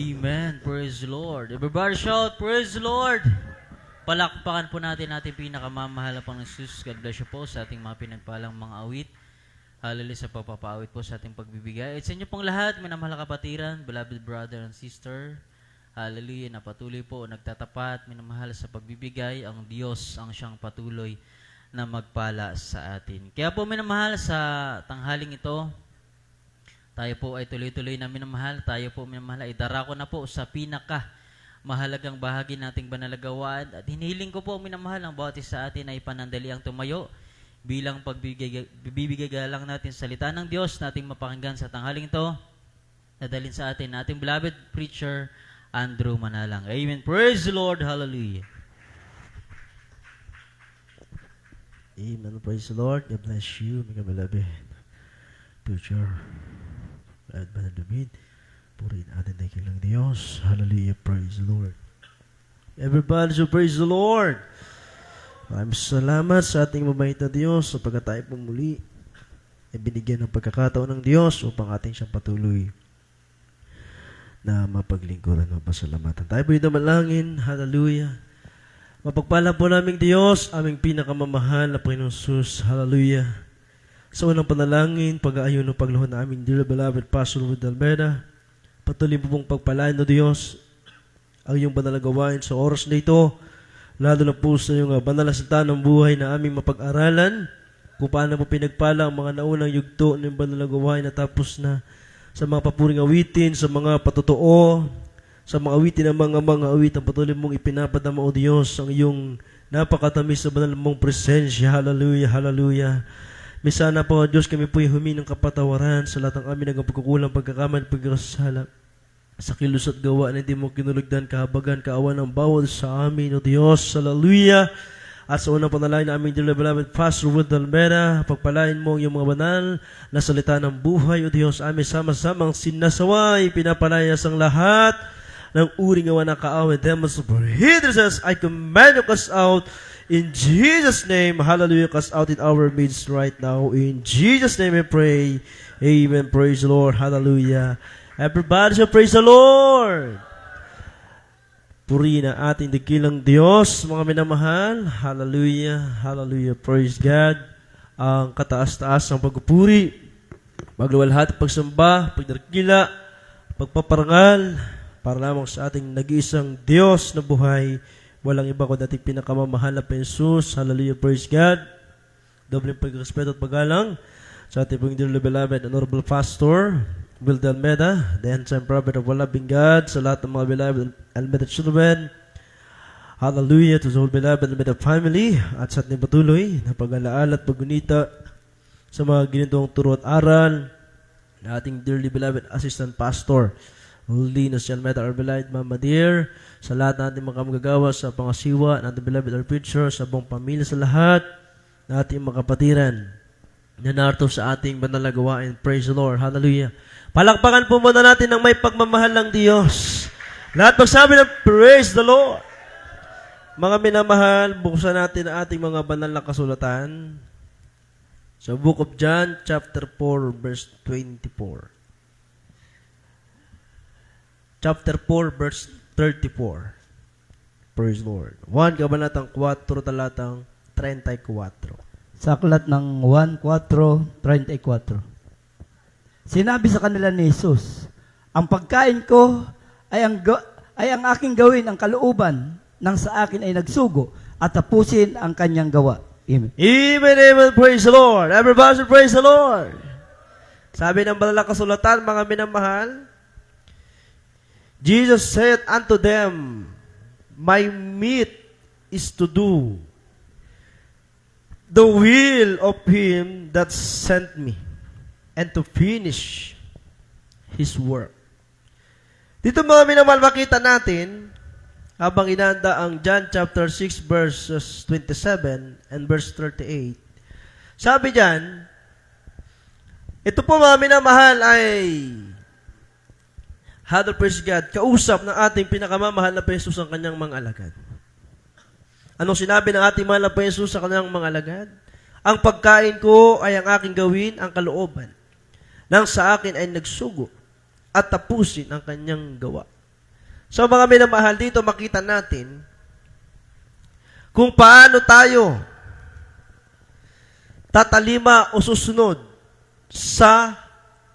Amen. Praise the Lord. Everybody shout, praise the Lord. Palakpakan po natin ating pinakamamahal na Panginoon Jesus. God bless you po sa ating mga pinagpalang mga awit. Hallelujah sa pagpapaawit po sa ating pagbibigay. At sa inyo pong lahat, minamahal na kapatiran, beloved brother and sister. Hallelujah, na patuloy po, nagtatapat, minamahal sa pagbibigay. Ang Diyos ang siyang patuloy na magpala sa atin. Kaya po minamahal sa tanghaling ito, tayo po ay tuloy-tuloy na minamahal. Tayo po minamahal ay darako na po sa mahalagang bahagi nating banalagawan. At hinihiling ko po minamahal ang bawat isa sa atin ay panandali ang tumayo bilang pagbibigay galang natin sa salita ng Diyos nating mapakinggan sa tanghaling ito. Nadalin sa atin ating beloved preacher, Andrew Manalang. Amen. Praise the Lord. Hallelujah. Amen. Praise the Lord. God bless you, mga beloved preacher. At Banadumid, purihin atin na kilang Diyos. Hallelujah, praise the Lord. Everybody, so praise the Lord. Maraming salamat sa ating mabait na Diyos sapagkat tayo po muli ay binigyan ng pagkakataon ng Diyos upang ating siyang patuloy na mapaglingkuran o pasalamatan. Tayo po yung manalangin. Hallelujah. Mapagpala po naming Diyos, aming pinakamamahal na Panginoon Jesus. Hallelujah. Sa unang panalangin, pag-aayon ng pagluhod na aming dear beloved Pastor Wood Almeda, patuloy po pong pagpalain ng Diyos ang iyong banal na gawain sa oras na ito, lalo na po sa iyong banal na salita ng buhay na aming mapag-aralan, kung paano po pinagpala ang mga naunang yugto ng banal na gawain na tapos na sa mga papuring awitin, sa mga patotoo, sa mga awitin ng mga awit, ang patuloy mong ipinapadama o Diyos ang iyong napakatamis na banal mong presensya. Hallelujah, hallelujah. Misana po, Diyos, kami po'y humingi ng kapatawaran sa lahat ng amin ng pagkukulang, pagkakamali, pagkakasala, sa kilos at gawa na hindi mo kinulugdan, kahabagan, kaawan ng bawal sa amin, O Diyos. Hallelujah. At sa unang panalangin na aming dear beloved Pastor Wood Almeda, pagpalain mo yung mga banal na salita ng buhay, O Diyos, amin sama-samang sinasaway, pinapalayas ang lahat ng uring gawa ng kaaway, demons of hindrances, I command you cast out in Jesus' name. Hallelujah, cast out in our midst right now. In Jesus' name we pray. Amen. Praise the Lord. Hallelujah. Everybody shall praise the Lord. Purihin na ating dakilang Diyos, mga minamahal. Hallelujah. Hallelujah. Praise God. Ang kataas-taas ng pagpupuri, magluwalhati, pagsamba, pagdarkila, pagpaparangal, para lamang sa ating nag-iisang Diyos na buhay. Walang iba kundi ating pinakamamahal na Jesus. Hallelujah, praise God. Dobleng pagrespeto at paggalang sa ating pong dearly beloved Honorable Pastor Will Almeda, the handsome prophet of loving God, sa lahat ng mga beloved Almeda children. Hallelujah to the whole beloved Almeda family, at sa ating patuloy na pag-alaala at paggunita sa mga ginitong turo at aral na ating dearly beloved Assistant Pastor Holy na si Almeda, our beloved Mama Dear, sa lahat natin mga magagawa sa pangasiwa, natin beloved our preacher, sa buong pamilya, sa lahat na ating mga kapatiran na narito sa ating banal na gawain. Praise the Lord. Hallelujah. Palakpakan po muna natin ng may pagmamahal ng Diyos. Lahat magsabi ng praise the Lord. Mga minamahal, buksan natin ang ating mga banal na kasulatan sa Book of John, chapter 4, verse 24. Chapter 4, verse 34. Praise the Lord. 1 Kabanatang 4, talatang 34. Sa aklat ng 1:4-34. Sinabi sa kanila ni Jesus, ang pagkain ko ay ang aking gawin ang kalooban nang sa akin ay nagsugo at tapusin ang kanyang gawa. Amen. Amen, amen. Praise the Lord. Everybody praise the Lord. Sabi ng banal na kasulatan, mga minamahal, Jesus said unto them, my meat is to do the will of him that sent me and to finish his work. Dito mga minamahal, makita natin habang inanda ang John chapter 6 verses 27 and verse 38. Sabi diyan, ito po mga minamahal ay Father, praise God, kausap ng ating pinakamamahal na Jesus ang kanyang mga alagad. Anong sinabi ng ating mahal na Jesus sa kanyang mga alagad? Ang pagkain ko ay ang aking gawin, ang kalooban, nang sa akin ay nagsugo at tapusin ang kanyang gawa. So mga minamahal, dito makita natin kung paano tayo tatalima o susunod sa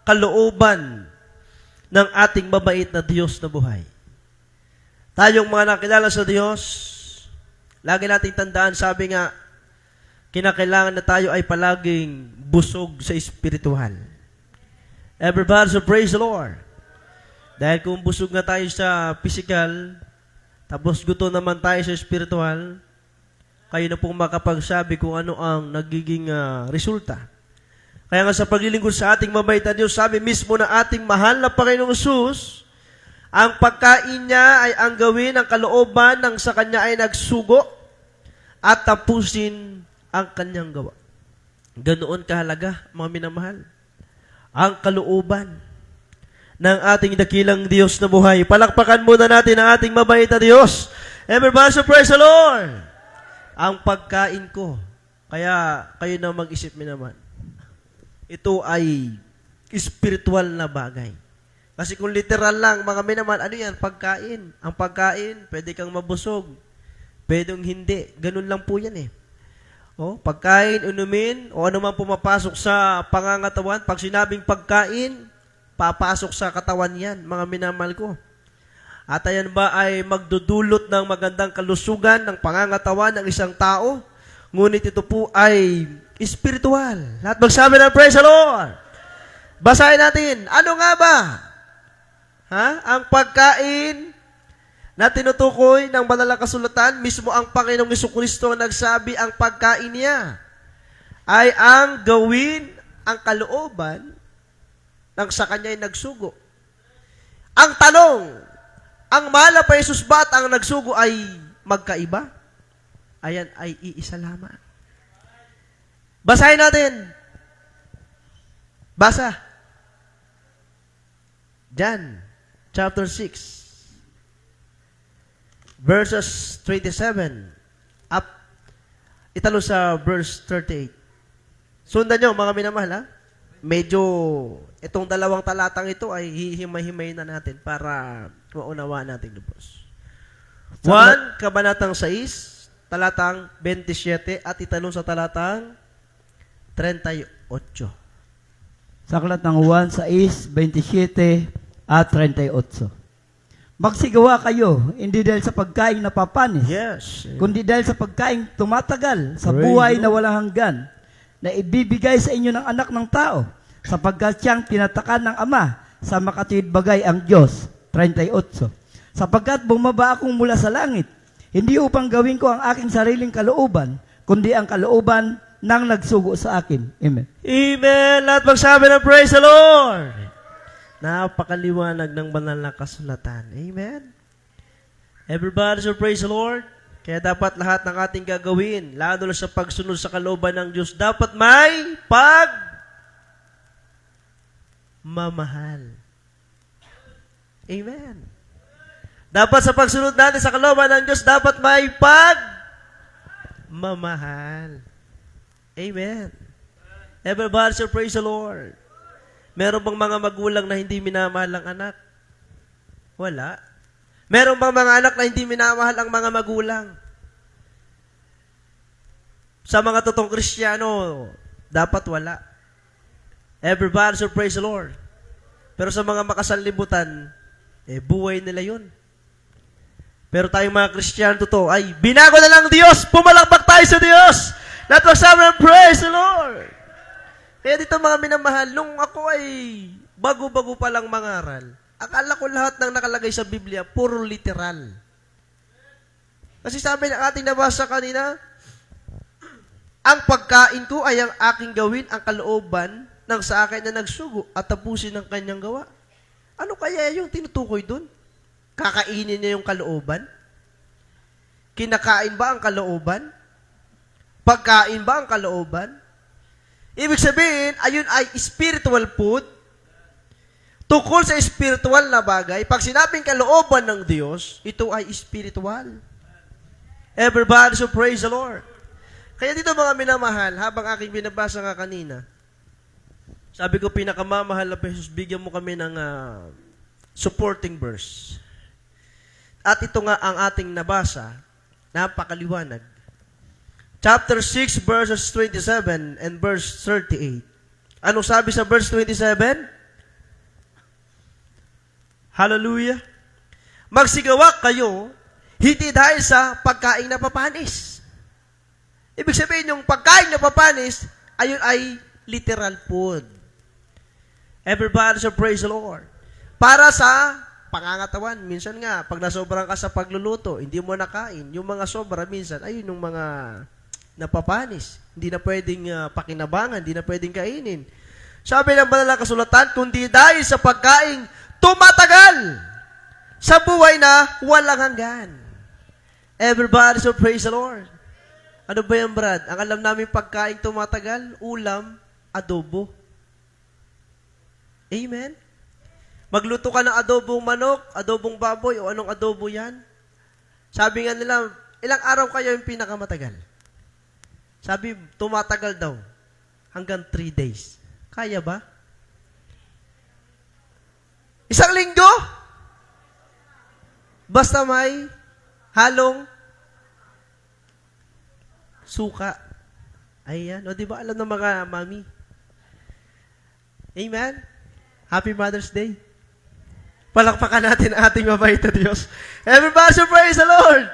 kalooban ng ating mabait na Diyos na buhay. Tayong mga nakilala sa Diyos, lagi nating tandaan, sabi nga, kinakailangan na tayo ay palaging busog sa espiritual. Everybody, so praise the Lord. Dahil kung busog na tayo sa physical, tapos gusto naman tayo sa spiritual, kayo na pong makapagsabi kung ano ang nagiging resulta. Kaya nga sa paglilingkod sa ating mabait na Diyos, sabi mismo na ating mahal na Panginoong Hesus, ang pagkain niya ay ang gawin ng kalooban ng sa kanya ay nagsugo at tapusin ang kanyang gawa. Ganoon kahalaga, mga minamahal, ang kalooban ng ating dakilang Diyos na buhay. Palakpakan muna natin ang ating mabait na Diyos. Everybody, so praise the Lord! Ang pagkain ko, kaya kayo na mag-isip naman, ito ay spiritual na bagay. Kasi kung literal lang, mga minamahal, ano yan? Pagkain. Ang pagkain, pwede kang mabusog. Pwedeng hindi. Ganun lang po yan eh. O, pagkain, inumin, o ano man pumapasok sa pangangatawan, pag sinabing pagkain, papasok sa katawan yan, mga minamahal ko. At ayan ba ay magdudulot ng magandang kalusugan ng pangangatawan ng isang tao? Ngunit ito po ay spiritual. Lahat magsabi ng praise the Lord. Basahin natin. Ano nga ba? Ang pagkain na tinutukoy ng banal na kasulatan, mismo ang Panginoong Jesucristo nagsabi ang pagkain niya ay ang gawin ang kalooban ng sa kanya'y nagsugo. Ang tanong, ang mahal na pa Jesus ba't ang nagsugo ay magkaiba? Ayan ay iisa lamang. Basahin natin. Basa. John chapter 6 verses 27 up italo sa verse 38. Sundan nyo, mga minamahal, ha? Medyo itong dalawang talatang ito ay hihimay-himay na natin para maunawaan natin lubos. 1, kabanatang 6, talatang 27 at itanong sa talatang 38. Sa aklat ng 1, 6, 27 at 38. Magsigawa kayo, hindi dahil sa pagkain na papanis, Yes. kundi dahil sa pagkain tumatagal sa Praise buhay the na walang hanggan, na ibibigay sa inyo ng anak ng tao, sapagkat siyang tinatakan ng Ama, sa makatuwid bagay ang Diyos. 38. Sapagkat bumaba akong mula sa langit, hindi upang gawin ko ang aking sariling kalooban, kundi ang kalooban ng nagsugo sa akin. Amen. Amen. Lahat magsabi ng praise the Lord. Napakaliwanag ng banal na kasulatan. Amen. Everybody so praise the Lord. Kaya dapat lahat ng ating gagawin, lalo na sa pagsunod sa kalooban ng Diyos, dapat may pagmamahal. Amen. Dapat sa pagsunod natin sa kalooban ng Diyos, dapat may pagmamahal. Amen. Everybody so praise the Lord. Meron bang mga magulang na hindi minamahal ang anak? Wala. Meron bang mga anak na hindi minamahal ang mga magulang? Sa mga totoong Kristiyano, dapat wala. Everybody so praise the Lord. Pero sa mga makasanlibutan, buhay nila yun. Pero tayong mga Kristiyano totoo, ay binago na lang Diyos, pumalakpak tayo sa Diyos. Lahat magsabi ng praise the Lord. Kaya dito mga minamahal, nung ako ay bago-bago pa lang mangaral, akala ko lahat ng nakalagay sa Biblia, puro literal. Kasi sabi ng ating nabasa kanina, ang pagkain ko ay ang aking gawin, ang kalooban ng sa akin na nagsugo at tapusin ang kanyang gawa. Ano kaya yung tinutukoy dun? Kakainin niya yung kalooban? Kinakain ba ang kalooban? Pagkain ba ang kalooban? Ibig sabihin, ayun ay spiritual food. Tukol sa spiritual na bagay, pag sinabing kalooban ng Diyos, ito ay spiritual. Everybody so praise the Lord. Kaya dito mga minamahal, habang aking binabasa nga kanina, sabi ko pinakamamahal na Jesus, bigyan mo kami ng supporting verse. At ito nga ang ating nabasa, napakaliwanag. Chapter 6, verses 27 and verse 38. Anong sabi sa verse 27? Hallelujah. Magsigawa kayo, hindi dahil sa pagkain na papanis. Ibig sabihin, yung pagkain na papanis, ayun ay literal food. Everybody should praise the Lord. Para sa pangangatawan, minsan nga, pag nasobrang ka sa pagluluto, hindi mo nakain. Yung mga sobra, minsan, ayun yung mga napapanis. Hindi na pwedeng pakinabangan, hindi na pwedeng kainin. Sabi ng banal na kasulatan, kundi dahil sa pagkain tumatagal sa buhay na walang hanggan. Everybody so praise the Lord. Ano ba yan, Brad? Ang alam namin pagkain tumatagal, ulam, adobo. Amen? Magluto ka ng adobong manok, adobong baboy, o anong adobo yan? Sabi nga nila, ilang araw kayo yung pinakamatagal? Sabi, tumatagal daw. Hanggang 3 days. Kaya ba? Isang linggo? Basta may halong suka. Ayan. O, di ba alam ng mga mami? Amen? Happy Mother's Day. Palakpakan natin ang ating mabait na Diyos. Everybody should praise the Lord.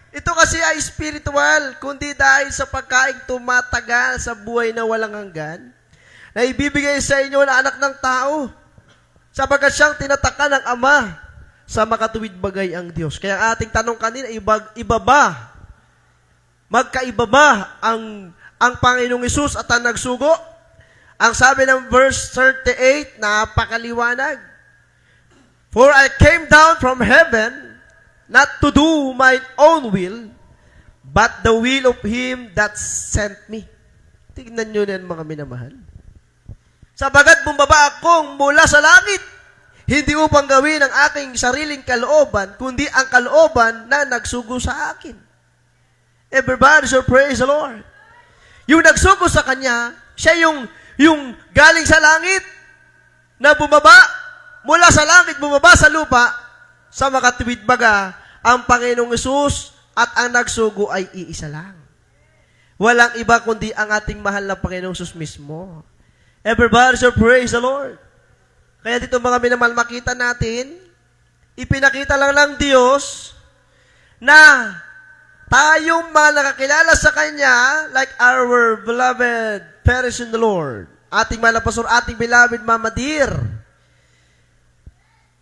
Ito kasi ay spiritual, kundi dahil sa pagkain tumatagal sa buhay na walang hanggan, na ibibigay sa inyo na anak ng tao, sapagkat siyang tinataka ng Ama sa makatuwid bagay ang Diyos. Kaya ating tanong kanina, magkaiba ba ang Panginoong Hesus at ang nagsugo? Ang sabi ng verse 38, napakaliwanag, For I came down from heaven, not to do my own will, but the will of Him that sent me. Tignan nyo yan, mga minamahal. Sabagat bumaba akong mula sa langit, hindi upang gawin ang aking sariling kalooban, kundi ang kalooban na nagsugo sa akin. Everybody should praise the Lord. Yung nagsugo sa Kanya, siya yung galing sa langit, na bumaba, mula sa langit, bumaba sa lupa, sa makatuwid baga, ang Panginoong Hesus at ang nagsugo ay iisa lang. Walang iba kundi ang ating mahal na Panginoong Hesus mismo. Everybody should praise the Lord. Kaya dito mga minamahal, makita natin, ipinakita lang ng Diyos na tayong mga nakakilala sa Kanya, like our beloved parents in the Lord, ating mahal na pastor, ating beloved Mama Dear,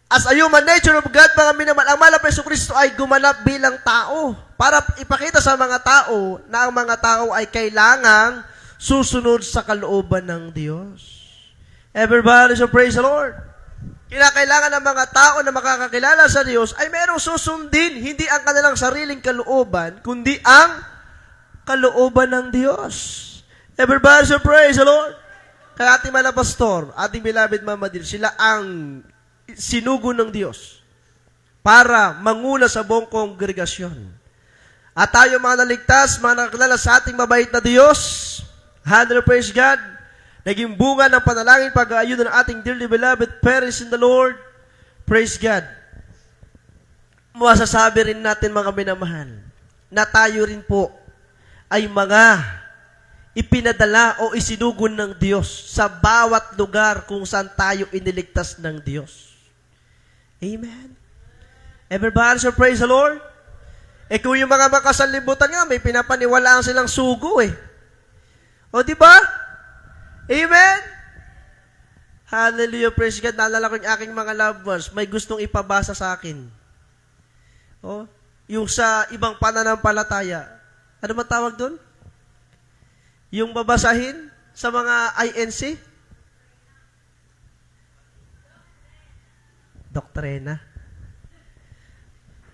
as a human nature of God, mga minamahal, ang mahal na Jesucristo ay gumanap bilang tao para ipakita sa mga tao na ang mga tao ay kailangang susunod sa kalooban ng Diyos. Everybody should praise the Lord. Kinakailangan ng mga tao na makakakilala sa Diyos ay merong susundin, hindi ang kanilang sariling kalooban, kundi ang kalooban ng Diyos. Everybody should praise the Lord. Kaya ating mga pastor, ating beloved Mama Dear, sila ang sinugo ng Diyos para manguna sa buong kongregasyon. At tayo mga naligtas, mga nakakilala sa ating mabait na Diyos, handle praise God, naging bunga ng panalangin pag-aayuda ng ating dearly beloved parents in the Lord, praise God. Masasabi rin natin mga minamahal, na tayo rin po ay mga ipinadala o isinugon ng Diyos sa bawat lugar kung saan tayo iniligtas ng Diyos. Amen. Everybody should praise the Lord. Kung yung mga makasalibutan nga, may pinapaniwalaan silang sugo O, di ba? Amen? Hallelujah, praise God. Naalala ko yung aking mga loved ones, may gustong ipabasa sa akin. Yung sa ibang pananampalataya. Ano ba tawag doon? Yung babasahin sa mga INC? Doktrina.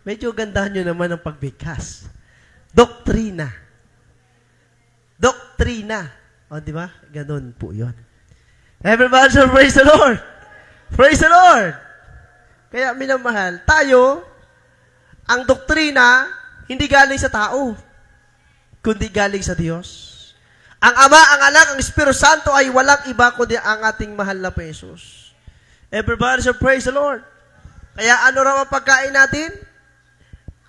Medyo gandahan nyo naman ang pagbigkas. Doktrina. Doktrina. O, di ba? Ganun po yun. Everybody should praise the Lord. Praise the Lord. Kaya, minamahal, tayo, ang doktrina, hindi galing sa tao, kundi galing sa Diyos. Ang Ama, ang Anak, ang Espiritu Santo ay walang iba kundi ang ating mahal na Jesus. Everybody should praise the Lord. Kaya ano raw ang pagkain natin?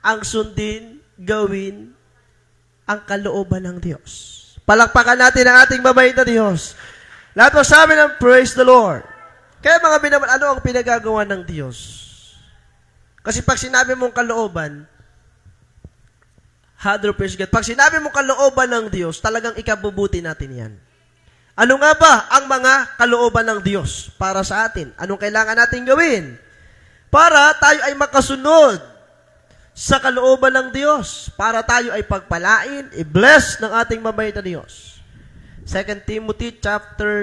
Ang sundin, gawin, ang kalooban ng Diyos. Palakpakan natin ang ating mabait na Diyos. Lahat mo sabi ng praise the Lord. Kaya mga binaman, ano ang pinagagawa ng Diyos? Kasi pag sinabi mong kalooban, 100% God. Pag sinabi mong kalooban ng Diyos, talagang ikabubuti natin yan. Ano nga ba ang mga kalooban ng Diyos para sa atin? Anong kailangan natin gawin? Para tayo ay makasunod sa kalooban ng Diyos. Para tayo ay pagpalain, i-bless ng ating mabait na Diyos. 2 Timothy chapter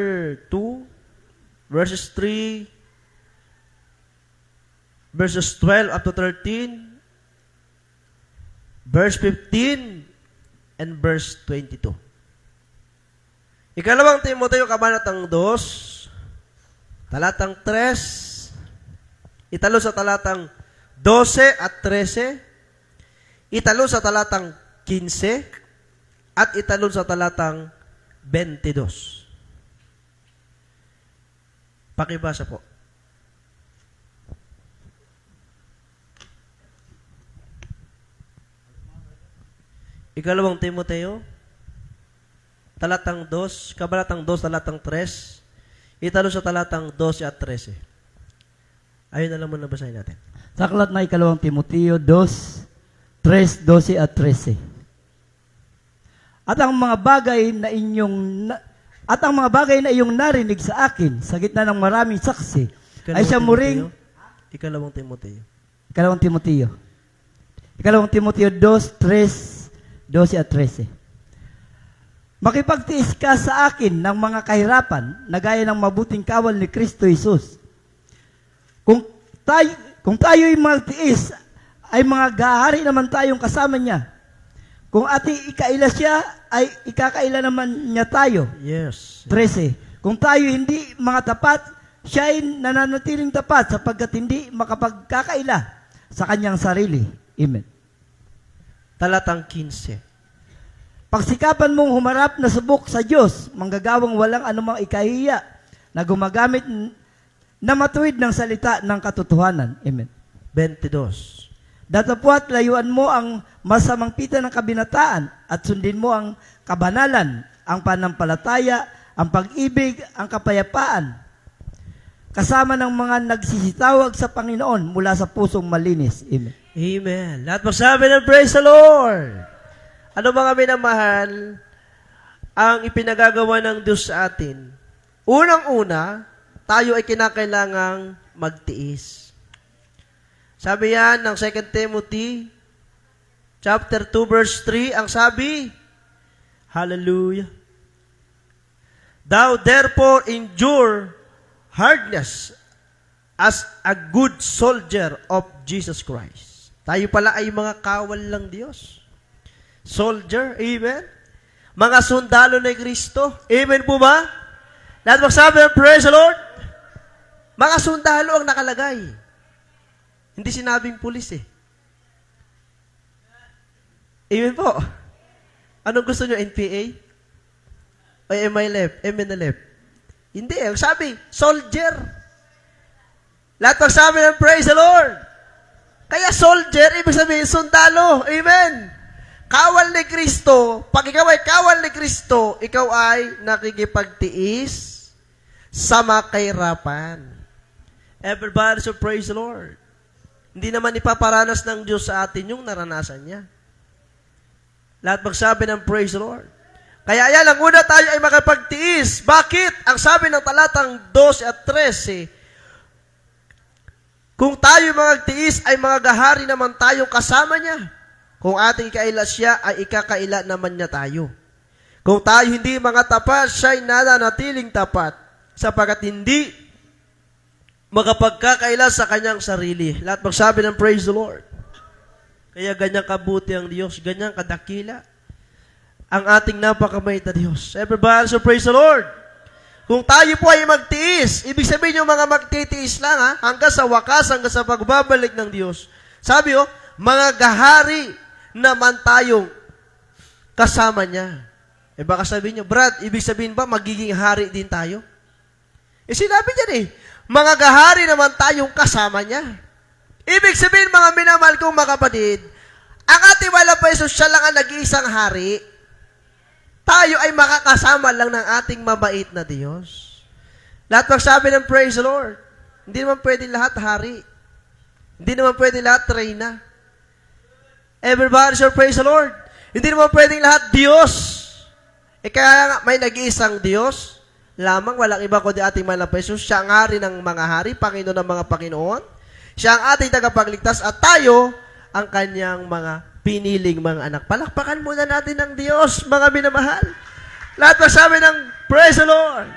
2, verses 3, verses 12 up to 13, verse 15, and verse 22. Ikalawang Timoteo, kabanatang 2, talatang 3, italo sa talatang 12 at 13, italo sa talatang 15, at italo sa talatang 22. Pakibasa po. Ikalawang Timoteo, talatang 2, kabanatang 2, talatang 3, italo sa talatang 12 at 13. Ayun na lang muna basahin natin. Sa aklat na ikalawang Timoteo 2, 3, 12 at 13. At ang mga bagay na iyong narinig sa akin sa gitna ng maraming saksi ay siya muring Ikalawang Timoteo. Ikalawang Timoteo 2, 3, 12 at 13. Makipagtiis ka sa akin ng mga kahirapan na gaya ng mabuting kawal ni Kristo Jesus. Kung tayo'y magtiis, ay mga gahari naman tayong kasama niya. Kung ating ikaila siya, ay ikakaila naman niya tayo. Yes. 13. Kung tayo hindi mga tapat, siya ay nananatiling tapat sapagkat hindi makapagkakaila sa kanyang sarili. Amen. Talatang 15. Pagsikapan mong humarap na subok sa Diyos, manggagawang walang anumang ikahiya na gumagamit na matuwid ng salita ng katotohanan. Amen. 22. Datapwat layuan mo ang masamang pita ng kabinataan at sundin mo ang kabanalan, ang panampalataya, ang pag-ibig, ang kapayapaan. Kasama ng mga nagsisitawag sa Panginoon mula sa pusong malinis. Amen. Amen. Lahat magsabi ng praise the Lord. Ano mga minamahal ang ipinagagawa ng Diyos sa atin? Unang-una, tayo ay kinakailangang magtiis. Sabi yan ng 2 Timothy chapter 2 verse 3, ang sabi, hallelujah. Thou therefore endure hardness as a good soldier of Jesus Christ. Tayo pala ay mga kawal ng Diyos. Soldier, amen? Mga sundalo ni Kristo, amen po ba? Lahat magsabi ng praise the Lord. Mga sundalo ang nakalagay. Hindi sinabing pulis eh. Amen po. Anong gusto nyo, NPA? O am I left? Am I na left? Hindi. Ang sabi, soldier. Lahat magsabi ng praise the Lord. Kaya soldier, ibig sabihin, sundalo. Amen. Kawal ni Kristo. Pag ikaw ay kawal ni Kristo, ikaw ay nakikipagtiis sa makahirapan. Everybody so praise the Lord. Hindi naman ipaparanas ng Diyos sa atin yung naranasan niya. Lahat magsabi ng praise the Lord. Kaya yan, ang una tayo ay makapagtiis. Bakit? Ang sabi ng talatang 12 at 13, kung tayo magtiis ay mga gahari naman tayo kasama niya. Kung ating ikaila siya, ay ikakaila naman niya tayo. Kung tayo hindi mga tapat, siya ay nananatiling tapat, sapagkat hindi makapagkakaila sa kanyang sarili. Lahat magsabi ng praise the Lord. Kaya ganyan kabuti ang Diyos, ganyan kadakila ang ating napakamait na Diyos. Everybody, so praise the Lord. Kung tayo po ay magtiis, ibig sabihin yung mga magtitiis lang hanggang sa wakas, hanggang sa pagbabalik ng Diyos. Sabi mga gahari naman tayong kasama niya. Baka sabihin nyo, Brad, ibig sabihin ba magiging hari din tayo? Sinabi niya mga gahari naman tayong kasama niya. Ibig sabihin, mga minamahal kong mga kapatid, ang ating wala pa Jesus, siya lang ang nag-iisang hari. Tayo ay makakasama lang ng ating mabait na Diyos. Lahat magsabi ng praise the Lord. Hindi naman pwede lahat hari. Hindi naman pwede lahat reyna. Everybody should praise the Lord. Hindi naman pwedeng lahat Diyos. Kaya nga, may nag-iisang Diyos lamang, walang iba kundi ating mahal na Jesus. Siya ang hari ng mga hari, Panginoon ng mga Panginoon. Siya ang ating tagapagligtas at tayo ang kanyang mga piniling mga anak. Palakpakan muna natin ng Diyos, mga minamahal. Lahat magsabi ng praise the Lord.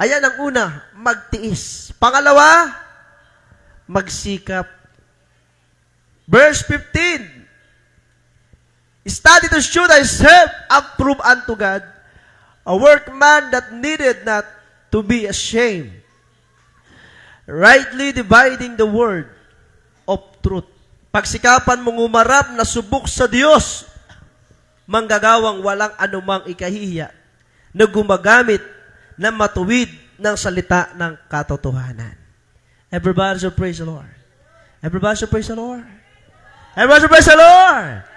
Ayan ang una, magtiis. Pangalawa, magsikap. Verse 15. Study to show thyself approved unto God, a workman that needed not to be ashamed, rightly dividing the word of truth. Pagsikapan mong umarap na subok sa Diyos, manggagawang walang anumang ikahihiya, na gumagamit na matuwid ng salita ng katotohanan. Everybody should praise the Lord. Everybody should praise the Lord. Everybody should praise the Lord.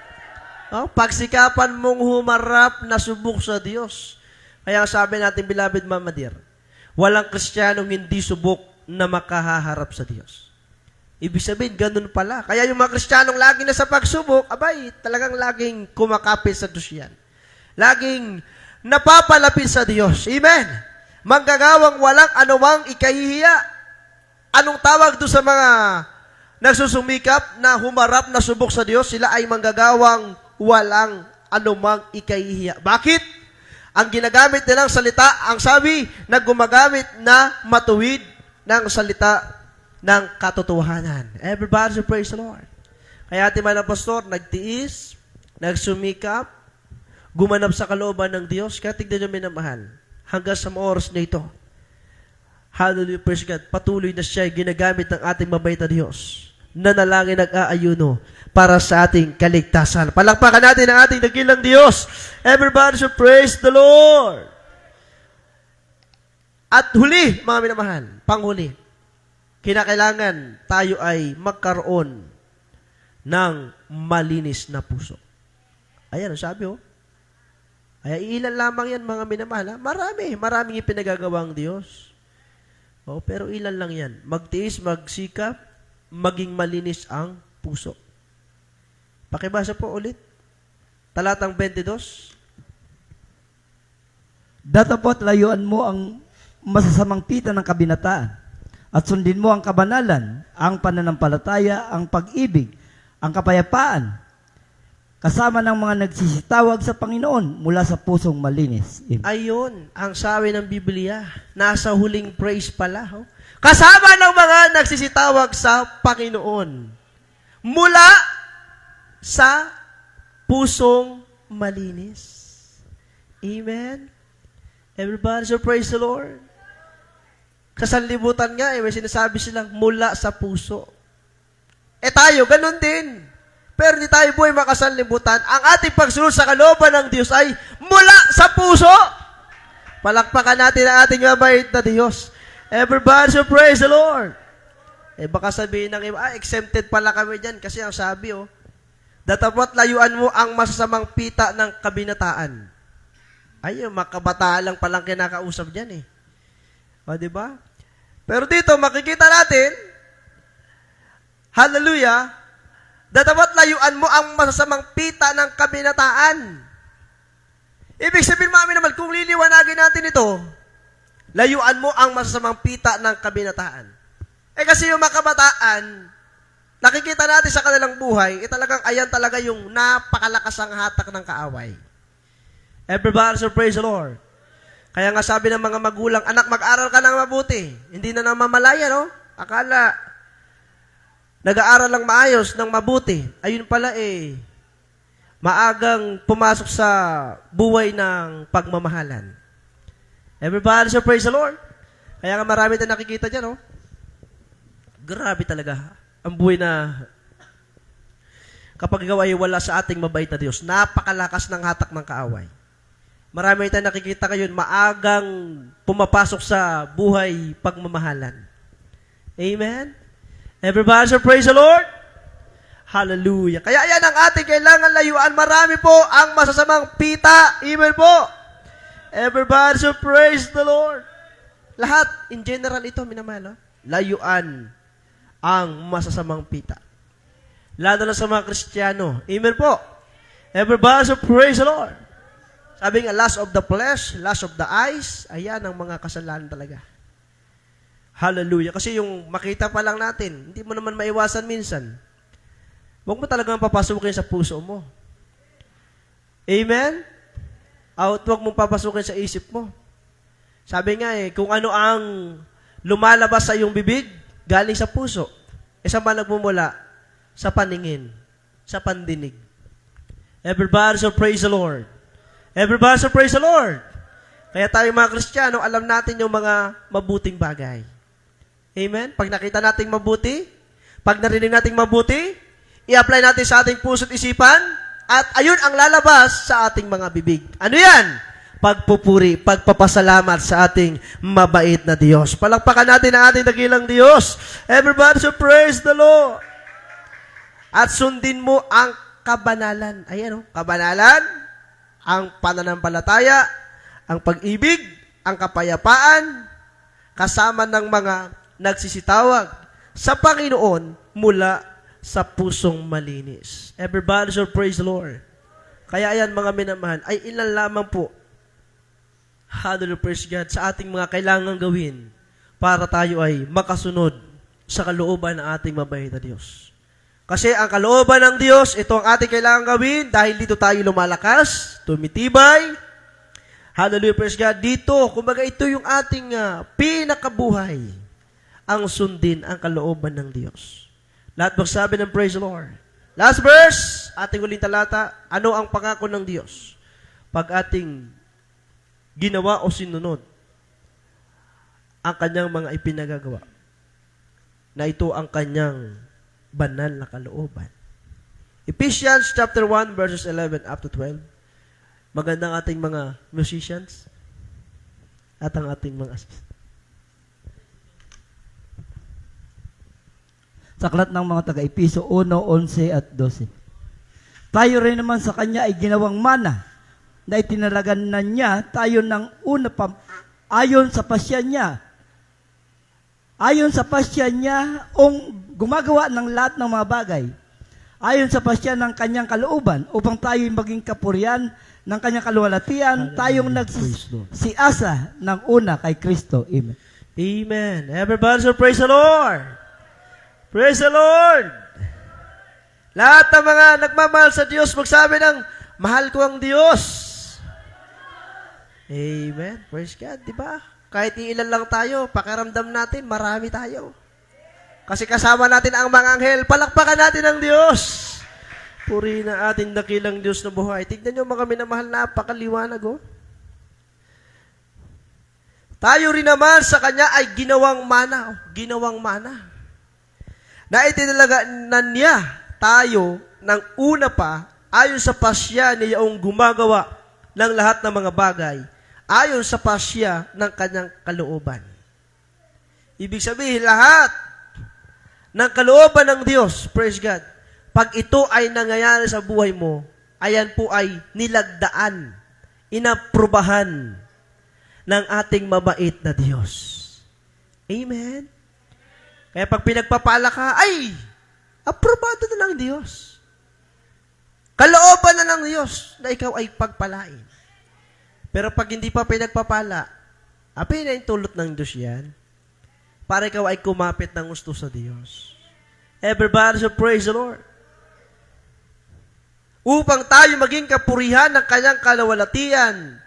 Oh, pagsikapan mong humarap na subok sa Diyos. Kaya sabi natin, beloved Mama Dear, walang Kristiyanong hindi subok na makahaharap sa Diyos. Ibig sabihin, ganun pala. Kaya yung mga Kristiyanong lagi na sa pagsubok, abay, talagang laging kumakapit sa Diyos yan. Laging napapalapit sa Diyos. Amen? Manggagawang walang anumang ikahihiya. Anong tawag doon sa mga nagsusumikap na humarap na subok sa Diyos? Sila ay manggagawang walang anumang ikahihiya. Bakit? Ang ginagamit nilang salita, ang sabi, na gumagamit na matuwid ng salita ng katotohanan. Everybody should praise the Lord. Kaya ating mga pastor, nagtiis, nagsumikap, gumanap sa kalooban ng Diyos. Kaya tignan nyo minamahal, hanggang sa mga oras na ito, hallelujah, praise God, patuloy na siya ginagamit ng ating mabait na Diyos. Nanalangin, nag-aayuno para sa ating kaligtasan. Palakpakan natin ang ating dakilang Diyos. Everybody should praise the Lord. At huli, mga minamahal, panghuli, kinakailangan tayo ay magkaroon ng malinis na puso. Ayan, ang sabi Ay, ilan lamang yan, mga minamahal. Maraming ipinagagawa ang Diyos. Pero ilan lang yan. Magtiis, magsikap, maging malinis ang puso. Pakibasa po ulit. Talatang 22. Datapot layuan mo ang masasamang pita ng kabinataan at sundin mo ang kabanalan, ang pananampalataya, ang pag-ibig, ang kapayapaan, kasama ng mga nagsisitawag sa Panginoon mula sa pusong malinis. Amen. Ayun, ang sabi ng Biblia, nasa huling praise pala. Kasama ng mga nagsisitawag sa Panginoon mula sa pusong malinis. Amen? Everybody should praise the Lord. Sa sanlibutan nga, may sinasabi silang mula sa puso. Tayo, ganun din. Pero di tayo buhay makasanlibutan. Ang ating pagsunod sa kalooban ng Diyos ay mula sa puso. Palakpakan natin ang ating mabait na Diyos. Everybody should praise the Lord. Baka sabihin ng iba, exempted pala kami dyan. Kasi ang sabi, datapot layuan mo ang masasamang pita ng kabinataan. Ay, makabataan lang palang kinakausap dyan diba? Pero dito, makikita natin, hallelujah, datapot layuan mo ang masasamang pita ng kabinataan. Ibig sabihin, mami naman, kung liliwanagin natin ito, layuan mo ang masasamang pita ng kabinataan. Kasi yung makabataan, nakikita natin sa kanilang buhay, talagang ayan talaga yung napakalakas ang hatak ng kaaway. Everybody should praise the Lord. Kaya nga sabi ng mga magulang, anak, mag-aral ka ng mabuti. Hindi na namamalaya, Akala, nag-aaral lang maayos ng mabuti. Ayun pala maagang pumasok sa buhay ng pagmamahalan. Everybody should praise the Lord. Kaya nga marami tayong nakikita dyan, Grabe talaga ang buhay na kapag ikaw ay wala sa ating mabait na Diyos, napakalakas ng hatak ng kaaway. Marami tayong nakikita ngayon, maagang pumapasok sa buhay pagmamahalan. Amen? Everybody say praise the Lord. Hallelujah. Kaya yan ang ating kailangan layuan. Marami po ang masasamang pita. Amen po. Everybody say praise the Lord. Lahat, in general ito, minamahal. Layuan ang masasamang pita. Lalo na sa mga Kristiyano. Amen po. Everybody say praise the Lord. Sabi nga, lust of the flesh, lust of the eyes, ayan ang mga kasalanan talaga. Hallelujah. Kasi yung makita pa lang natin, hindi mo naman maiwasan minsan. Huwag mo talagang papasukin sa puso mo. Amen? At huwag mong papasukin sa isip mo. Sabi nga kung ano ang lumalabas sa iyong bibig, galing sa puso. Saan ba nagmumula? Sa paningin. Sa pandinig. Everybody so praise the Lord. Everybody so praise the Lord. Kaya tayo mga Kristiyano, alam natin yung mga mabuting bagay. Amen? Pag nakita nating mabuti, pag narinig nating mabuti, i-apply natin sa ating puso't isipan, at ayun ang lalabas sa ating mga bibig. Ano yan? Pagpupuri, pagpapasalamat sa ating mabait na Diyos. Palakpakan natin ang ating dakilang Diyos. Everybody so praise the Lord. At sundin mo ang kabanalan. Ayan kabanalan, ang pananampalataya, ang pag-ibig, ang kapayapaan, kasama ng mga nagsisitawag sa Panginoon mula sa pusong malinis. Everybody so praise the Lord. Kaya ayan mga minamahal, ay ilan lamang po, hallelujah, praise God, sa ating mga kailangan gawin para tayo ay makasunod sa kalooban ng ating mabait na Diyos. Kasi ang kalooban ng Diyos, ito ang ating kailangan gawin dahil dito tayo lumalakas, tumitibay. Hallelujah, praise God. Dito, kumbaga ito yung ating pinakabuhay, ang sundin ang kalooban ng Diyos. Lahat magsabi ng praise the Lord. Last verse, ating uling talata, ano ang pangako ng Diyos? Pag ating ginawa o sinunod ang kanyang mga ipinagagawa, na ito ang kanyang banal na kalooban. Ephesians chapter 1 verses 11 up to 12. Magandang ating mga musicians at ang ating mga assistants. Sa aklat ng mga taga-Episo 1, 11 at 12. Tayo rin naman sa Kanya ay ginawang mana na itinalagan na niya tayo ng una pa ayon sa pasya niya. Ayon sa pasya niya gumagawa ng lahat ng mga bagay. Ayon sa pasya ng Kanyang kalooban upang tayo maging kapurian ng Kanyang kaluwalhatian, tayong nagsiasa ng una kay Kristo. Amen. Amen. Everybody so praise the Lord. Praise the Lord! Lahat ng mga nagmamahal sa Diyos, magsabi ng, mahal ko ang Diyos. Amen. Praise God, di ba? Kahit ilan lang tayo, pakiramdam natin, marami tayo. Kasi kasama natin ang mga anghel, palakpakan natin ang Diyos. Puri na ating dakilang Diyos na buhay. Tignan nyo mga minamahal, napakaliwanag, Tayo rin naman sa Kanya ay ginawang mana. Ginawang mana. Na itinalaga na niya tayo ng una pa ayon sa pasya niyang gumagawa ng lahat ng mga bagay ayon sa pasya ng kanyang kalooban. Ibig sabihin, lahat ng kalooban ng Diyos, praise God, pag ito ay nangyayari sa buhay mo, ayan po ay nilagdaan, inaprubahan ng ating mabait na Diyos. Amen? Kaya pag pinagpapala ka, ay, aprobado na ng Diyos. Kalooban na ng Diyos na ikaw ay pagpalain. Pero pag hindi pa pinagpapala, apay na yung tulot ng Diyos yan, para ikaw ay kumapit ng gusto sa Diyos. Everybody so praise the Lord. Upang tayo maging kapurihan ng Kanyang kaluwalhatian,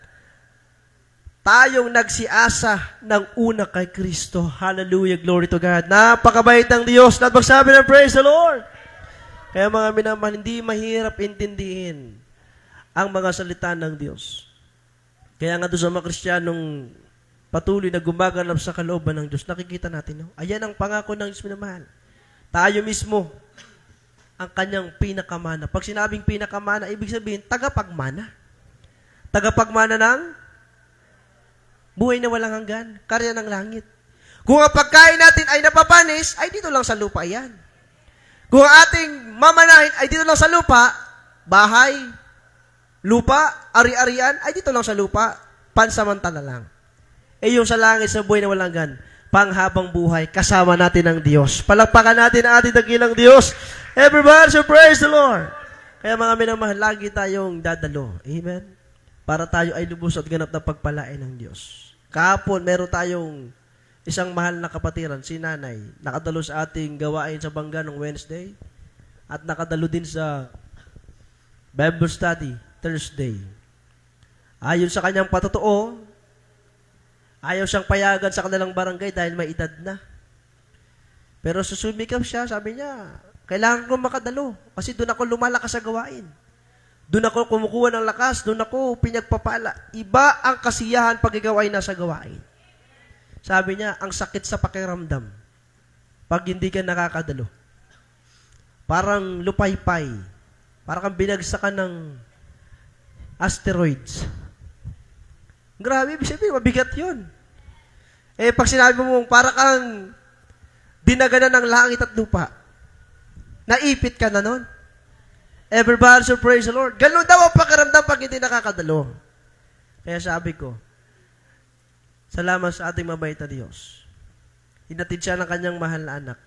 tayong nagsiasa ng una kay Kristo. Hallelujah, glory to God. Napakabait ng Diyos. Lahat magsabi ng praise the Lord. Kaya mga minamahal, hindi mahirap intindihin ang mga salita ng Diyos. Kaya nga doon sa mga Kristiyanong patuloy na gumaganap sa kalooban ng Diyos, nakikita natin, ayan ang pangako ng Diyos minamahal. Tayo mismo ang kanyang pinakamana. Pag sinabing pinakamana, ibig sabihin, tagapagmana. Tagapagmana ng buhay na walang hanggan, karya ng langit. Kung ang pagkain natin ay napapanis, ay dito lang sa lupa yan. Kung ang ating mamanahin ay dito lang sa lupa, bahay, lupa, ari-arian, ay dito lang sa lupa, pansamantala lang. Yung sa langit sa buhay na walang gan, panghabang buhay, kasama natin ang Diyos. Palakpakan natin ang ating dakilang Diyos. Everybody, so praise the Lord. Kaya mga minamahal, lagi tayong dadalo. Amen? Para tayo ay lubos at ganap na pagpalain ng Diyos. Kahapon, meron tayong isang mahal na kapatiran, si Nanay, nakadalo sa ating gawain sa Bangga noong Wednesday at nakadalo din sa Bible study Thursday. Ayon sa kanyang patotoo, ayaw siyang payagan sa kanilang barangay dahil may edad na. Pero susumikap siya, sabi niya, kailangan ko makadalo kasi doon ako lumalakas sa gawain. Doon ako kumukuha ng lakas, doon ako pinagpapala. Iba ang kasiyahan pag ikaw ay nasa gawain. Sabi niya, ang sakit sa pakiramdam pag hindi ka nakakadalo. Parang lupaypay. Parang kang binagsakan ng asteroids. Grabe, ibig sabihin, mabigat yun. Pag sinabi mo para kang dinaganan ng langit at lupa, naipit ka na nun. Everybody should praise the Lord. Ganun daw ang pakiramdam pag hindi nakakadalo. Kaya sabi ko, salamat sa ating mabait na Diyos. Hinatid siya ng kanyang mahal na anak.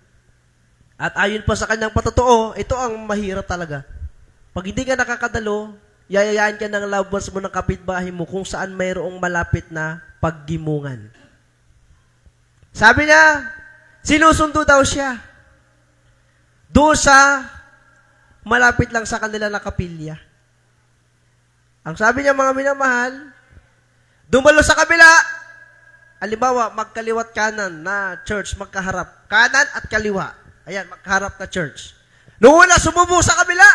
At ayon pa sa kanyang patotoo, ito ang mahirap talaga. Pag hindi ka nakakadalo, yayayain ka ng loved ones mo ng kapitbahay mo kung saan mayroong malapit na paggimungan. Sabi niya, sinusundo daw siya. Doon sa malapit lang sa kanila na kapilya. Ang sabi niya, mga minamahal, dumalo sa kabila. Halimbawa, magkaliwat kanan na church, magkaharap. Kanan at kaliwa. Ayan, magkaharap na church. Noong una, sumubo sa kabila.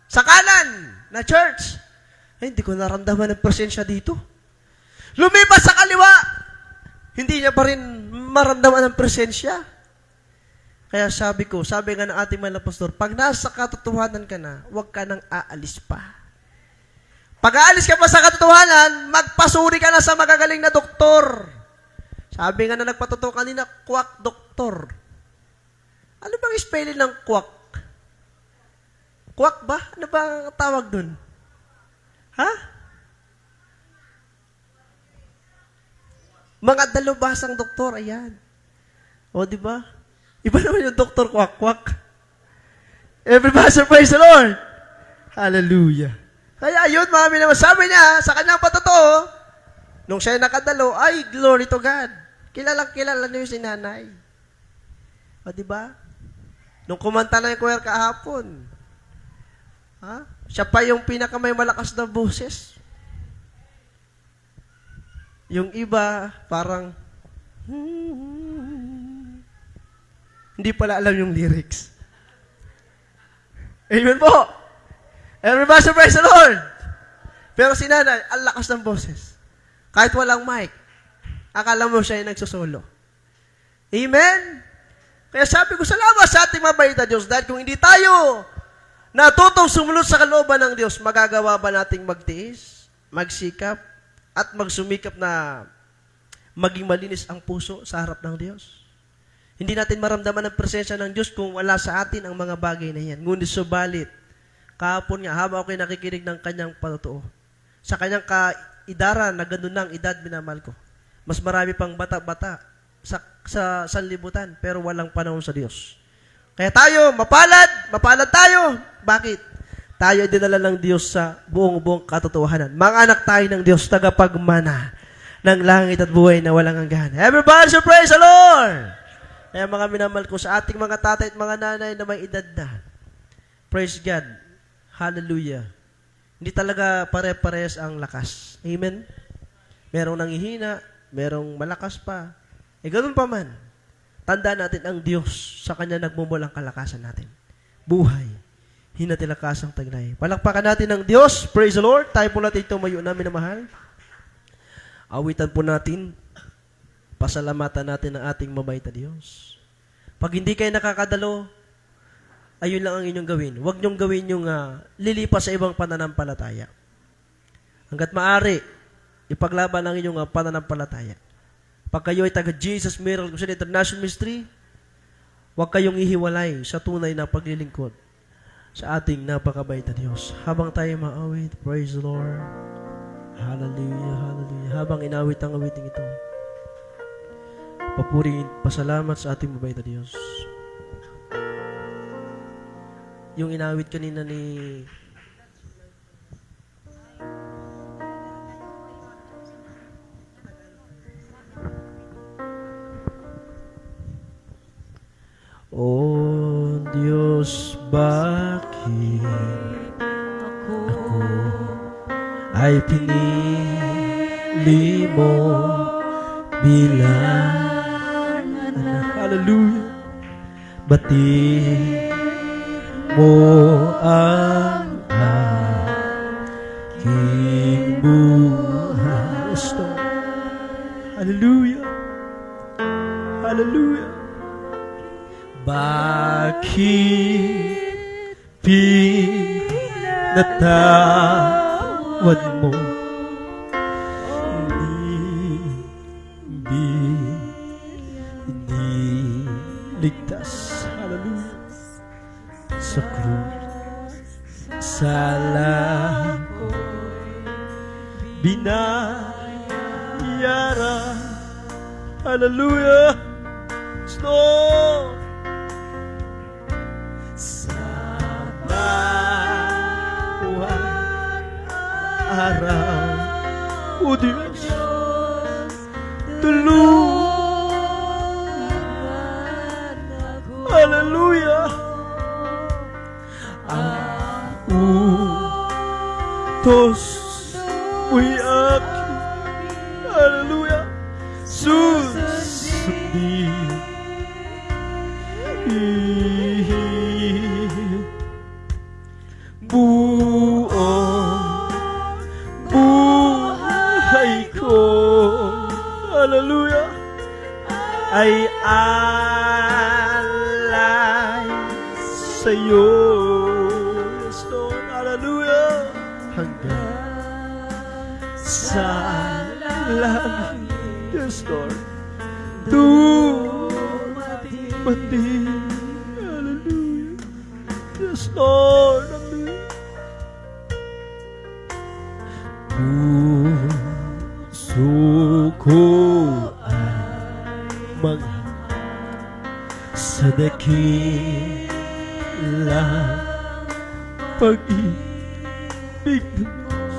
Sa kanan na church. Hindi ko naramdaman ng presensya dito. Lumipas sa kaliwa. Hindi niya pa rin maramdaman ng presensya. Kaya sabi nga ng ating mga pastor, pag nasa katotohanan ka na, huwag ka nang aalis pa. Pag aalis ka pa sa katotohanan, magpasuri ka na sa magagaling na doktor. Sabi nga na nagpatotoo kanina, quack doktor. Ano bang spelling ng quack? Quack ba? Ano ba ang tawag dun? Ha? Mga dalubhasang doktor, ayan. O, di ba? Iba naman yung doktor quack-quack. Everybody praise the Lord. Hallelujah. Kaya yun, mami naman, sabi niya, sa kanyang patotoo, nung siya nakadalo, ay, glory to God. Kilalang-kilala niyo si nanay. O, di ba? Nung kumanta na yung choir kahapon, ha? Siya pa yung pinakamay malakas na boses. Yung iba, parang, hindi pala alam yung lyrics. Amen po. Everybody praise the Lord. Pero si nanay, ang lakas ng boses. Kahit walang mic, akala mo siya yung nagsusolo. Amen? Kaya sabi ko, salamat sa ating mabait na Diyos. Dahil kung hindi tayo natutong sumunod sa kalooban ng Diyos, magagawa ba nating magtiis, magsikap, at magsumikap na maging malinis ang puso sa harap ng Diyos? Hindi natin maramdaman ang presensya ng Diyos kung wala sa atin ang mga bagay na yan. Ngunit subalit, kahapon nga, habang ako'y nakikinig ng kanyang patotoo, sa kanyang kaidaran na gano'n ng edad, minamahal ko, mas marami pang bata-bata sa sanlibutan, pero walang panahon sa Diyos. Kaya tayo, mapalad tayo. Bakit? Tayo ay dinala ng Diyos sa buong katotohanan. Mga anak tayo ng Diyos, tagapagmana ng langit at buhay na walang hanggan. Everybody should praise the Lord! Kaya mga minamahal ko, sa ating mga tatay at mga nanay na may edad na, praise God. Hallelujah. Hindi talaga pare-pares ang lakas. Amen? Merong nanghihina, merong malakas pa. Ganun pa man. Tandaan natin ang Diyos sa Kanya nagmumulang kalakasan natin. Buhay. Hinatilakas ang tagnay. Palakpakan natin ang Diyos. Praise the Lord. Tayo po natin tumayo namin na mahal. Awitan po natin. Pasalamatan natin ang ating mabait na Diyos. Pag hindi kayo nakakadalo, ayun lang ang inyong gawin. Huwag niyong gawin yung lilipas sa ibang pananampalataya. Hanggat maaari, ipaglaban ang inyong pananampalataya. Pag kayo ay taga-Jesus Miracle Crusade International Ministry, huwag kayong ihiwalay sa tunay na paglilingkod sa ating napakabait na Diyos. Habang tayo maawit, praise the Lord. Hallelujah, hallelujah. Habang inawit ang awiting ito, papurihin, pasalamat sa ating mabait na Diyos. Yung inawit kanina ni O Diyos, bakit ako ay pinili mo bilang anak? Hallelujah. Bati mo ang aking buhay. Gusto. Hallelujah. Hallelujah. Bakit pinatawad mo? Hindi ligtas. Hallelujah. Sa krus, sala ko, binayara. Hallelujah. Stop. Araw, O Diyos, tulungan ako. Hallelujah. Ang utos mo'y aking, hallelujah, susundin. Hallelujah, ay alay sa'yo. Yes, Lord. Hallelujah. Hanggang sa langit. Yes, Lord. Dumating. Hallelujah. Yes, Lord. Hallelujah. Puso ko sa dakilang pag-ibig ng Diyos,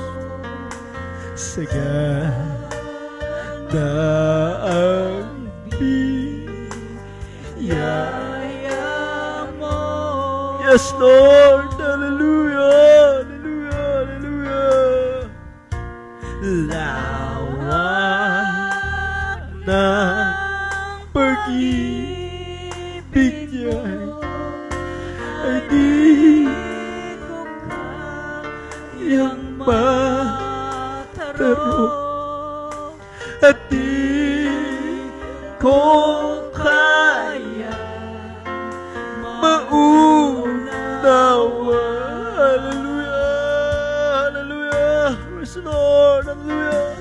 sa gandaang biyaya mo. Yes, Lord. Hallelujah. Hallelujah. Hallelujah. Lawak ng pag-ibig niya ay di ko kayang mataro at di ko kaya maunawa. Hallelujah. Hallelujah. Praise the Lord. Hallelujah.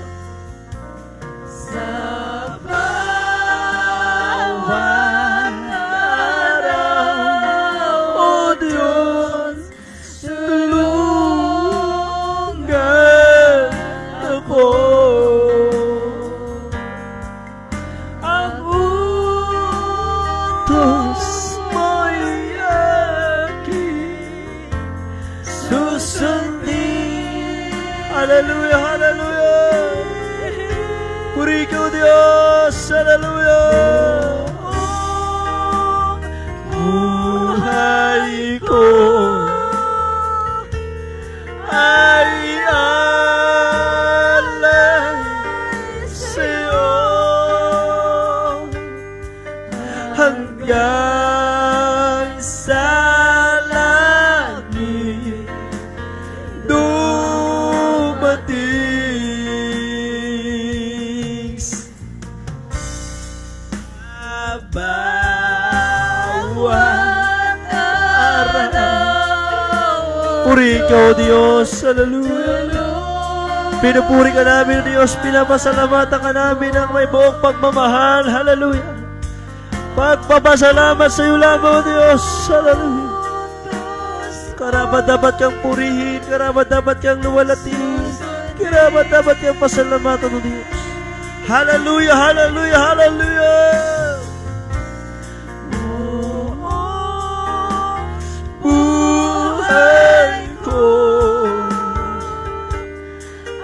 Hallelujah, hallelujah. Puri ka, Diyos. Hallelujah. Buhay ko ay alay sa'yo hanggang sa langit dumating sa bawat araw. Puri ka, O Diyos. Hallelujah. Pinupuri ka namin, Diyos. Pinapasalamatan ka namin ng may buong pagmamahal. Hallelujah. Pagpapasalamat sa iyo lamang, Diyos. Hallelujah. Karapat dapat kang purihin. Karapat dapat kang luwalatin. Karapat dapat kang pasalamatan, O Diyos. Hallelujah, hallelujah, hallelujah. Buhay ko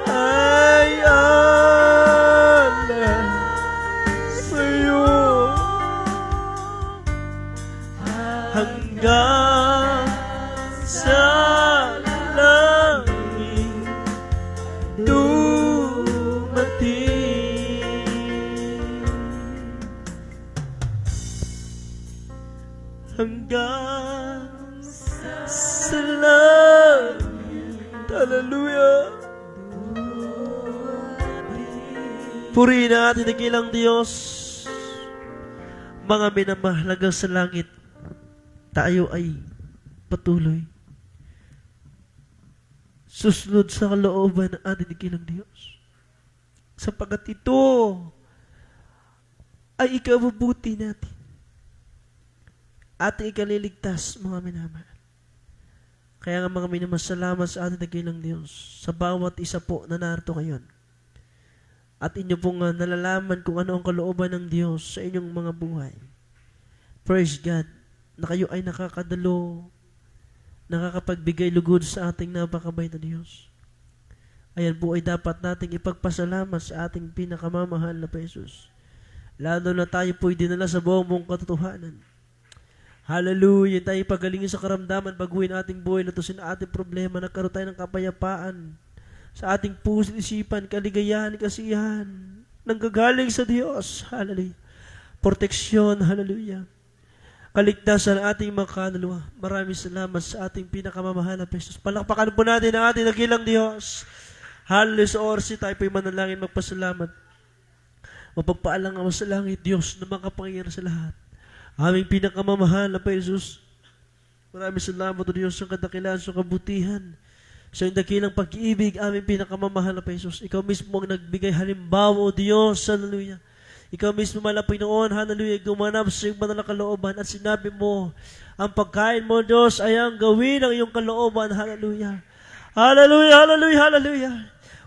ay alam sa'yo hanggang sa langit dumating, hanggang sa langit. Hallelujah. Purihin natin ang kilang Diyos. Mga minamahalagang sa langit, tayo ay patuloy susunod sa kalooban ng ating kilang Diyos. Sapagkat ito ay ikabubuti natin. Ating ikaliligtas, mga minamahal. Kaya nga mga minamassalamat sa ating dakilang Diyos sa bawat isa po na narito ngayon. At inyo pong nalalaman kung ano ang kalooban ng Diyos sa inyong mga buhay. Praise God na kayo ay nakakadalo, nakakapagbigay lugod sa ating napakabait na Diyos. Ayan po ay dapat nating ipagpasalamat sa ating pinakamamahal na Jesus. Lalo na tayo po ay dinala sa buong katotohanan. Hallelujah. Tayo pagalingin sa karamdaman, baguhin ating buhay, lutusin ating problema, nagkaroon tayo ng kapayapaan sa ating puso, isipan, kaligayahan, kasiyahan, nanggagaling sa Diyos. Hallelujah. Proteksyon, hallelujah. Kaligtasan ng ating mga kaluluwa. Maraming salamat sa ating pinakamamahal na Jesus. Palakpakan po natin ang ating dakilang Diyos. Hallelujah. Sa oras tayo po'y manalangin magpasalamat. Mapagpaalang ang sa langit, Diyos na makapangyarihan sa lahat. Aming pinakamamahal na Jesus. Maraming salamat o Diyos sa kadakilaan, sa kabutihan, sa dakilang pag-ibig, aming pinakamamahal na Jesus. Ikaw mismo ang nagbigay halimbawa o Diyos. Hallelujah. Ikaw mismo malapit noon, hallelujah, gumanap sa iyong banal na kalooban at sinabi mo, ang pagkain mo, Diyos, ay ang gawin ang iyong kalooban. Hallelujah. Hallelujah, hallelujah, hallelujah.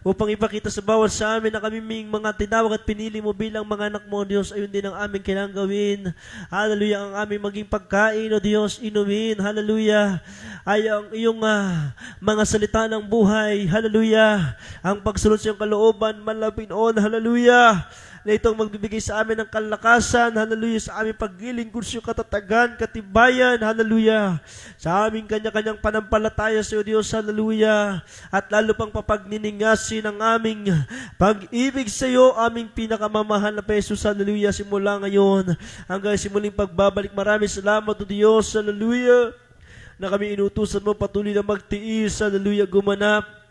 Upang ipakita sa bawat sa amin na kami mga tinawag at pinili mo bilang mga anak mo, Diyos, ayun din ang aming kailangang gawin. Hallelujah, ang aming maging pagkain, O Diyos, inumin, hallelujah, ay ang iyong mga salita ng buhay, hallelujah, ang pagsunod sa iyong kalooban, malapit noon, hallelujah, na itong magbibigay sa amin ng kalakasan, hallelujah, sa aming paglilingkod sa iyong katatagan, katibayan, hallelujah, sa aming kanya-kanyang panampalataya sa iyo, Diyos, hallelujah, at lalo pang papagniningasin ang aming pag-ibig sa iyo, aming pinakamamahal na Jesus, hallelujah, simula ngayon hanggang simuling pagbabalik. Maraming salamat, O Diyos, hallelujah, na kami inutusan mo patuloy na magtiis, hallelujah, gumanap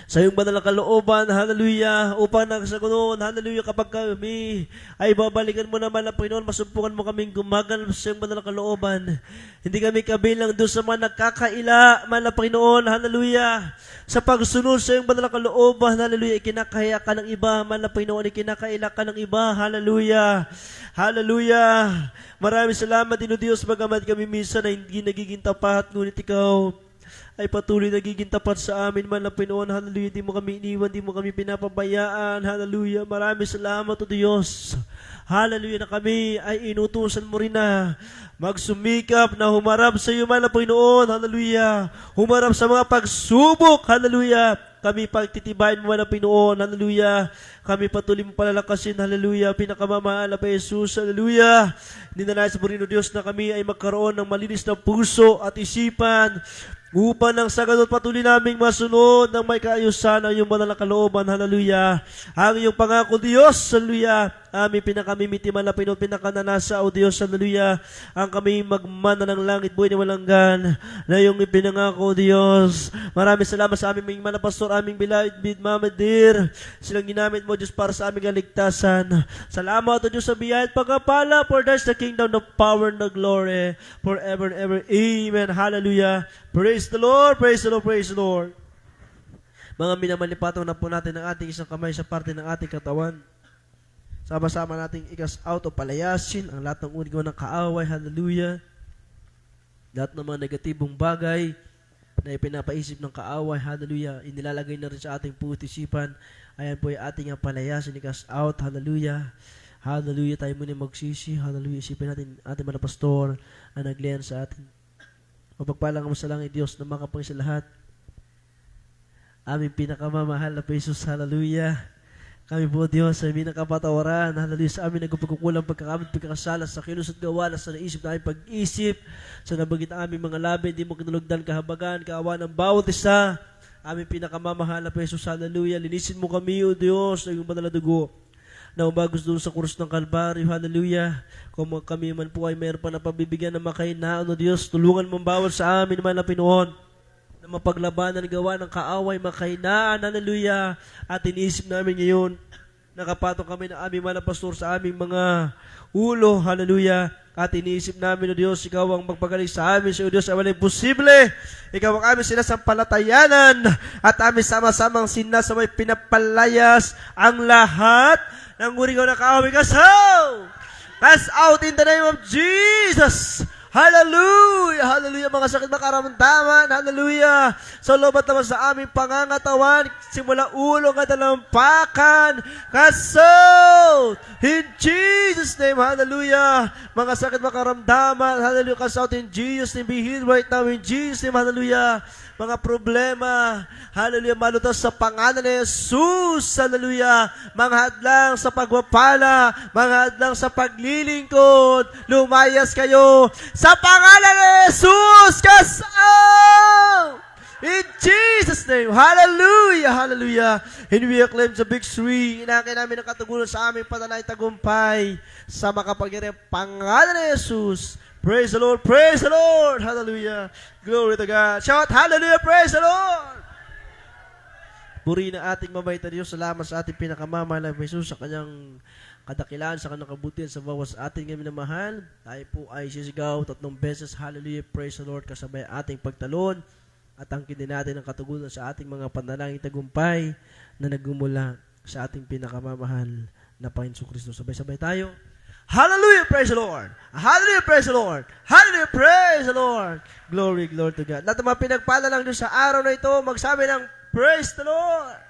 sa iyong banal na kalooban, hallelujah, upang nagsagunon, hallelujah, kapag kami ay babalikan mo naman na Panginoon, masumpungan mo kaming gumaganap sa iyong banal na kalooban. Hindi kami kabilang doon sa mga nagkakaila, man na Panginoon, hallelujah, sa pagsunod sa iyong banal na kalooban, hallelujah, ikinakaya ka ng iba, man na Panginoon, ikinakaila ka ng iba, hallelujah, hallelujah. Maraming salamat din, O Diyos, bagamat kami minsan na hindi nagiging tapat, ngunit ikaw ay patuloy nagiging tapat sa amin, man na Panginoon, hallelujah, di mo kami iniwan, di mo kami pinapabayaan, hallelujah. Maraming salamat, O Diyos, hallelujah, na kami ay inutusan mo rin na magsumikap na humarap sa iyo, man na Panginoon, hallelujah, humarap sa mga pagsubok, hallelujah. Kami pagtitibayin mo, man na Panginoon, hallelujah. Kami patuloy mo palalakasin, hallelujah, pinakamamahal na Jesus, hallelujah. Ninanais mo rin, O Diyos, na kami ay magkaroon ng malinis na puso at isipan, upang nang sa ganun patuloy naming masunod ng may kaayusan ang iyong banal na kalooban, hallelujah. Ang iyong pangako, Diyos, hallelujah, aming pinakamimitiman na Pinoon, pinakananasa, O Diyos, hallelujah, ang kami magmana ng langit, buhay na walang gan, na iyong ipinangako, Diyos. Maraming salamat sa aming mga pastor, aming beloved Mama Dear, silang ginamit mo, Diyos, para sa aming kaligtasan. Salamat, O Diyos, sa biyaya at pagkapala, for that's the kingdom, the power, and the glory, forever and ever. Amen. Hallelujah. Praise the Lord, praise the Lord, praise the Lord. Mga minamanipataw na po natin ang ating isang kamay sa parte ng ating katawan. Sama-sama nating ikas out o palayasin ang lahat ng unigaw ng kaaway. Hallelujah. Lahat ng mga negatibong bagay na ipinapaisip ng kaaway. Hallelujah. Inilalagay na rin sa ating puso-isipan. Ayan po yung ating palayasin, ikas out. Hallelujah. Hallelujah. Tayo muna magsisi. Hallelujah. Isipin natin ating mga pastor ang nagliyan sa atin. Mapagpalang mo sa langit, Diyos, na makapang sa lahat. Aming pinakamamahal na Jesus. Hallelujah. Kami po, Diyos, ay minakapatawaran. Hallelujah. Sa amin nagpagkukulang pagkakamit, pagkakasala sa kilos at gawa na sa naisip na aming pag-isip. Sa nabagit ang aming mga labi, hindi mo kinulugdan kahabagan, kaawa ng bawat isa. Aming pinakamamahal na Jesus. Hallelujah. Linisin mo kami, O Diyos, na iyong banal na dugo na umagos doon sa krus ng Kalbaryo. Hallelujah. Kung kami man po ay mayroon pa na pabibigyan ng makahinaan, O Diyos, tulungan mo bawat sa amin man na Pinoon na mapaglabanan gawa ng kaaway, makahinaan. Hallelujah. At inisip namin ngayon, nakapatong kami na aming mga pastor sa aming mga ulo. Hallelujah. At iniisip namin, O Diyos, Ikaw ang magpagaling sa amin. O Diyos, ay walang imposible. Ikaw ang aming sinasampalatayanan. At aming sama-samang sinasabay pinapalayas ang lahat ng urigaw na kaaway. Cast out! Cast out in the name of Jesus! Hallelujah! Hallelujah! Mga sakit makaramdaman. Hallelujah! Sa loob at naman sa aming pangangatawan, simula ulo ka dalampakan. Cast out! In Jesus' name, hallelujah! Mga sakit makaramdaman, hallelujah! Cast out in Jesus' name. Be healed right now in Jesus' name, hallelujah! Mga problema, hallelujah, malutas sa pangalan ni Jesus, hallelujah, mga hadlang sa pagwapala, mga hadlang sa paglilingkod, lumayas kayo, sa pangalan ni Jesus, cast out! In Jesus' name, hallelujah, hallelujah, and we acclaim the victory, inakay namin ang katugunan sa aming panalay tagumpay, sa makapangyarihan pangalan ni Jesus. Praise the Lord, hallelujah, glory to God. Shout, hallelujah, praise the Lord. Purihin na ating mabait na Diyos, salamat sa ating pinakamamahal na Jesus, sa kanyang kadakilaan, sa kanyang kabutihan, sa bawas ating kami na mahal. Tayo po ay sisigaw 3 beses, hallelujah, praise the Lord, kasabay ating pagtalon, at angkin natin ang katugunan sa ating mga panalangin tagumpay na nagmumula sa ating pinakamamahal na Panginoon Kristo. Sabay-sabay tayo. Hallelujah, praise the Lord. Hallelujah, praise the Lord. Hallelujah, praise the Lord. Glory, glory to God. Lahat ng mga pinagpala lang doon sa araw na ito, magsabi ng praise the Lord.